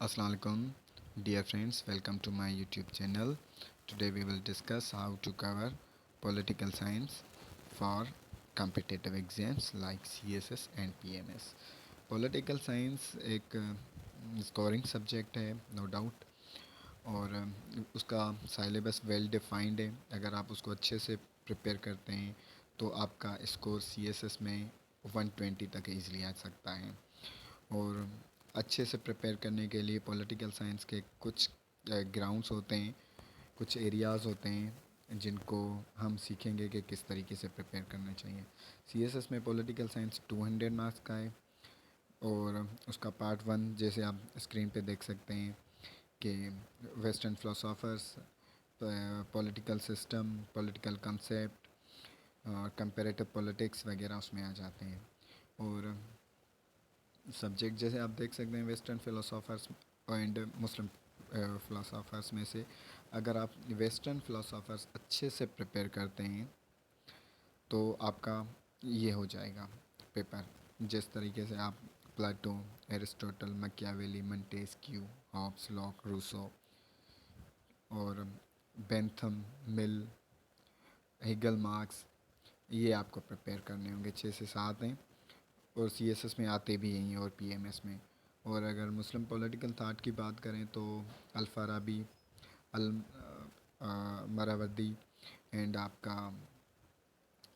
Assalamu alaikum, dear friends. Welcome to my YouTube channel. Today we will discuss how to cover political science for competitive exams like CSS and PMS. Political science एक scoring subject है, no doubt. और उसका साइलेबस well defined है। अगर आप उसको अच्छे से प्रिपेयर करते हैं तो आपका स्कोर सीएसएस में 120 तक ईज़िली आ सकता है। और अच्छे से प्रिपेयर करने के लिए पॉलिटिकल साइंस के कुछ ग्राउंड्स होते हैं, कुछ एरियाज़ होते हैं जिनको हम सीखेंगे कि किस तरीके से प्रिपेयर करना चाहिए। सीएसएस में पॉलिटिकल साइंस 200 मार्क्स का है। और उसका पार्ट 1 जैसे आप स्क्रीन पे देख सकते हैं कि western philosophers, political system, political concept और कंपैरेटिव पॉलिटिक्स वगैरह उसमें आ जाते हैं। और सब्जेक्ट जैसे आप देख सकते हैं वेस्टर्न फ़िलोसोफर्स एंड मुस्लिम फ़िलोसोफर्स में से अगर आप वेस्टर्न फ़िलोसोफर्स अच्छे से प्रिपेयर करते हैं तो आपका ये हो जाएगा पेपर। जिस तरीके से आप Plato, Aristotle, Machiavelli, Montesquieu, Hobbes, Locke, Rousseau और बेंथम, मिल, हेगल, मार्क्स, ये आपको प्रिपेयर करने होंगे। 6 से 7 हैं और सीएसएस में आते भी हैं और पीएमएस में। और अगर मुस्लिम पॉलिटिकल थाट की बात करें तो अल-फ़ाराबी, अल मरावर्दी एंड आपका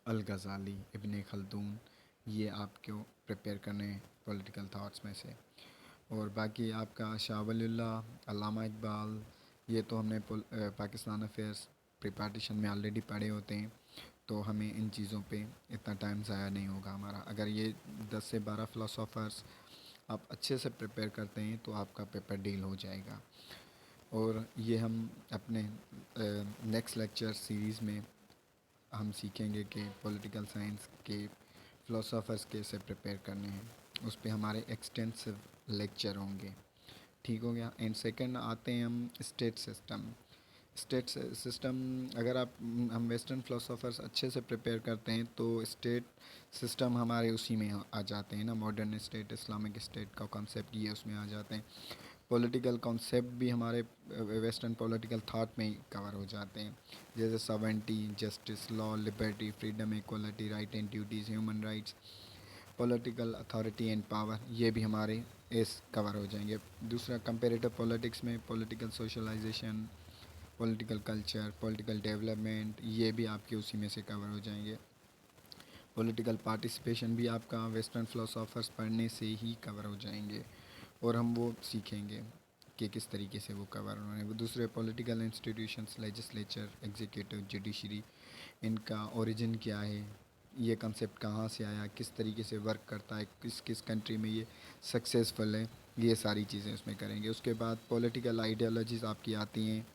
अल-गज़ाली, इब्न खल्दून, ये आपको प्रिपेयर करने हैं पॉलिटिकल थाट्स में से। और बाकी आपका शाह वलीउल्लाह, अल्लामा इकबाल, ये तो हमने पाकिस्तान अफेयर्स प्री पार्टीशन में ऑलरेडी पढ़े होते हैं, तो हमें इन चीज़ों पे इतना टाइम ज़ाया नहीं होगा हमारा। अगर ये 10 से 12 फ़िलोसोफर्स आप अच्छे से प्रिपेयर करते हैं तो आपका पेपर डील हो जाएगा। और ये हम अपने नेक्स्ट लेक्चर सीरीज़ में हम सीखेंगे कि पॉलिटिकल साइंस के फ़िलोसोफर्स कैसे प्रिपेयर करने हैं। उस पे हमारे एक्सटेंसिव लेक्चर होंगे। ठीक हो गया। एंड सेकंड आते हैं हम स्टेट सिस्टम। स्टेट सिस्टम अगर आप हम वेस्टर्न फ़िलोसोफर्स अच्छे से प्रिपेयर करते हैं तो स्टेट सिस्टम हमारे उसी में आ जाते हैं ना। मॉडर्न स्टेट, इस्लामिक स्टेट का कॉन्सेप्ट ये उसमें आ जाते हैं। पॉलिटिकल कॉन्सेप्ट भी हमारे वेस्टर्न पॉलिटिकल थाट में ही कवर हो जाते हैं, जैसे sovereignty, justice, law, liberty, freedom, equality, right and duties, human rights, political authority and power, ये भी हमारे इस कवर हो जाएंगे। दूसरा कंपेरेटिव पॉलिटिक्स में political socialization, political culture, political development, ये भी आपके उसी में से कवर हो जाएंगे। पॉलिटिकल पार्टिसिपेशन भी आपका वेस्टर्न फ़िलोसोफर्स पढ़ने से ही कवर हो जाएंगे और हम वो सीखेंगे कि किस तरीके से वो कवर हो रहे हैं। वो दूसरे political institutions, legislature, executive, judiciary, इनका ओरिजिन क्या है, ये कंसेप्ट कहाँ से आया, किस तरीके से वर्क करता है, किस किस कंट्री में ये सक्सेसफुल है, ये सारी चीज़ें उसमें करेंगे। उसके बाद पॉलिटिकल आइडियोलॉजीज़ आपकी आती हैं।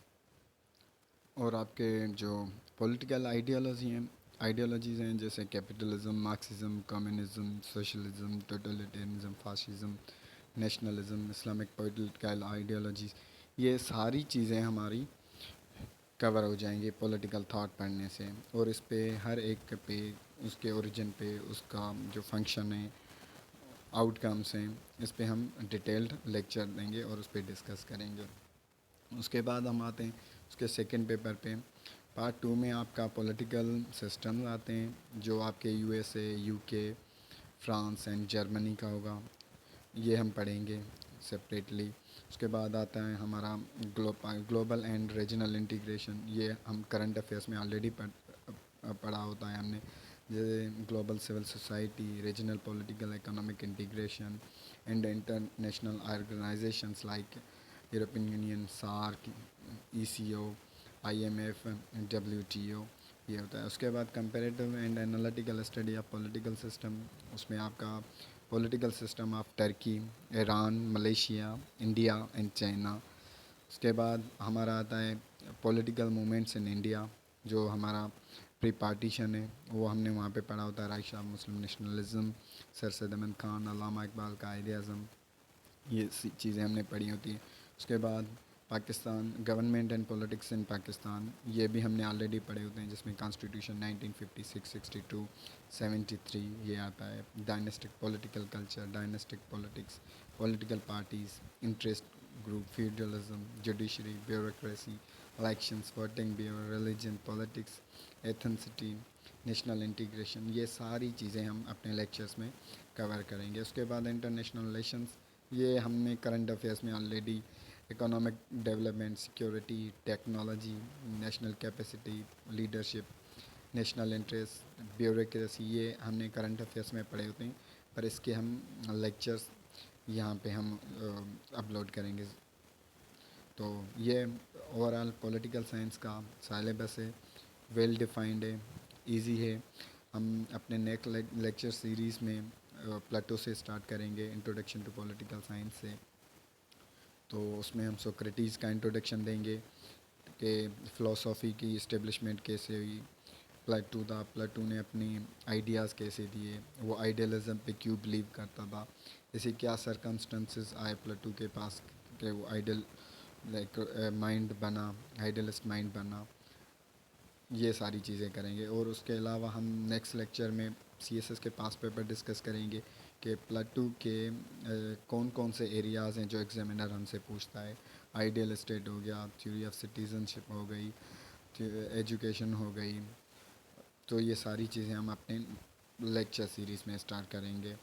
और आपके जो पॉलिटिकल आइडियोलॉजीज़ हैं जैसे capitalism, Marxism, communism, socialism, totalitarianism, fascism, nationalism, Islamic political ideologies, ये सारी चीज़ें हमारी कवर हो जाएंगी पॉलिटिकल थॉट पढ़ने से। और इस पे हर एक पे उसके ओरिजिन पे उसका जो फंक्शन है, आउटकम्स हैं, इस पे हम डिटेल्ड लेक्चर देंगे और उस पर डिस्कस करेंगे। उसके बाद हम आते हैं उसके सेकंड पेपर पे। पार्ट 2 में आपका पॉलिटिकल सिस्टम आते हैं जो आपके USA, UK, France and Germany का होगा, ये हम पढ़ेंगे सेपरेटली। उसके बाद आता है हमारा ग्लोबल एंड रीजनल इंटीग्रेशन, ये हम करंट अफेयर्स में ऑलरेडी पढ़ा होता है हमने, जैसे global civil society, regional political economic integration and international organizations like European Union, SAARC, ECO, IMF, WTO, ये होता है। उसके बाद comparative and analytical study of political system, उसमें आपका political system of Turkey, Iran, Malaysia, India and China. उसके बाद हमारा आता है पॉलिटिकल मूवमेंट्स इन इंडिया, जो हमारा प्री पार्टीशन है वो हमने वहाँ पे पढ़ा होता है। राइशा मुस्लिम नेशनलिज्म, सर सैयद अहमद ख़ान, अल्लामा इकबाल का आइडियाज़म, ये चीज़ें हमने पढ़ी होती हैं। उसके बाद Pakistan, government and politics in Pakistan, ये भी हमने ऑलरेडी पढ़े होते हैं, जिसमें कॉन्स्टिट्यूशन 1956, 62, 73 ये आता है। Dynastic political culture, dynastic politics, political parties, interest group, feudalism, judiciary, bureaucracy, elections, voting bureau, religion, politics, ethnicity, national integration. یہ ساری چیزیں ہم اپنے لیکچرز میں کور کریں گے. اس کے بعد انٹرنیشنل ریلیشنز، یہ ہم نے کرنٹ افیئرس میں already economic development, security, technology, national capacity, leadership, national interest, bureaucracy, یہ ہم نے کرنٹ افیئرس میں پڑھے ہوتے ہیں، پر اس کے ہم لیکچرز یہاں پہ ہم اپلوڈ کریں گے. تو یہ اوور آل پولیٹیکل سائنس کا سلیبس ہے، ویل ڈیفائنڈ ہے، ایزی ہے. ہم اپنے نیکسٹ لیکچر سیریز میں پلاٹو سے اسٹارٹ کریں گے، انٹروڈکشن ٹو پولیٹیکل سائنس سے. تو اس میں ہم سوکریٹیز کا انٹروڈکشن دیں گے کہ فلاسفی کی اسٹیبلشمنٹ کیسے ہوئی، پلاٹو نے اپنی آئیڈیاز کیسے دیے، وہ آئیڈیلزم پہ کیوں بلیو کرتا تھا، اسے کیا سرکمسٹنسز آئے پلاٹو کے پاس کہ وہ مائنڈ بنا، آئیڈیلسٹ مائنڈ بنا. یہ ساری چیزیں کریں گے. اور اس کے علاوہ ہم نیکسٹ لیکچر میں سی ایس ایس کے پاس پیپر ڈسکس کریں گے کہ پلاٹو کے کون کون سے ایریاز ہیں جو ایگزامینر ہم سے پوچھتا ہے. آئیڈیل اسٹیٹ ہو گیا، تھیوری آف سٹیزن شپ ہو گئی، ایجوکیشن ہو گئی. تو یہ ساری چیزیں ہم اپنے لیکچر سیریز میں اسٹارٹ کریں گے.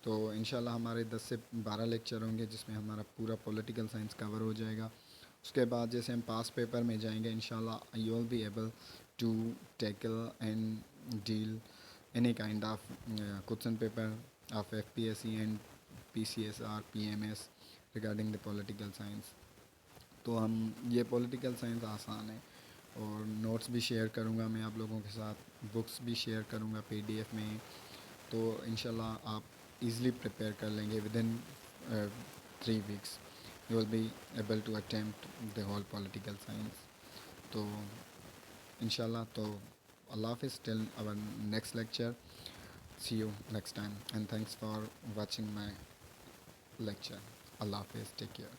تو انشاءاللہ ہمارے 10 سے 12 لیکچر ہوں گے جس میں ہمارا پورا پولیٹیکل سائنس کور ہو جائے گا. اس کے بعد جیسے ہم پاس پیپر میں جائیں گے انشاءاللہ you will be able to tackle and deal any kind of question paper of FPSC and PCSR, PMS regarding the political science. تو ہم یہ پولیٹیکل سائنس آسان ہے. اور نوٹس بھی شیئر کروں گا میں آپ لوگوں کے ساتھ، بکس بھی شیئر کروں گا PDF میں. تو انشاءاللہ آپ ایزلی پریپیئر کر لیں گے. ودن 3 weeks you will be able to attempt the whole political science. تو انشاءاللہ تو اللہ حافظ ٹل our next lecture. See you next time and thanks for watching my lecture. اللہ حافظ. Take care.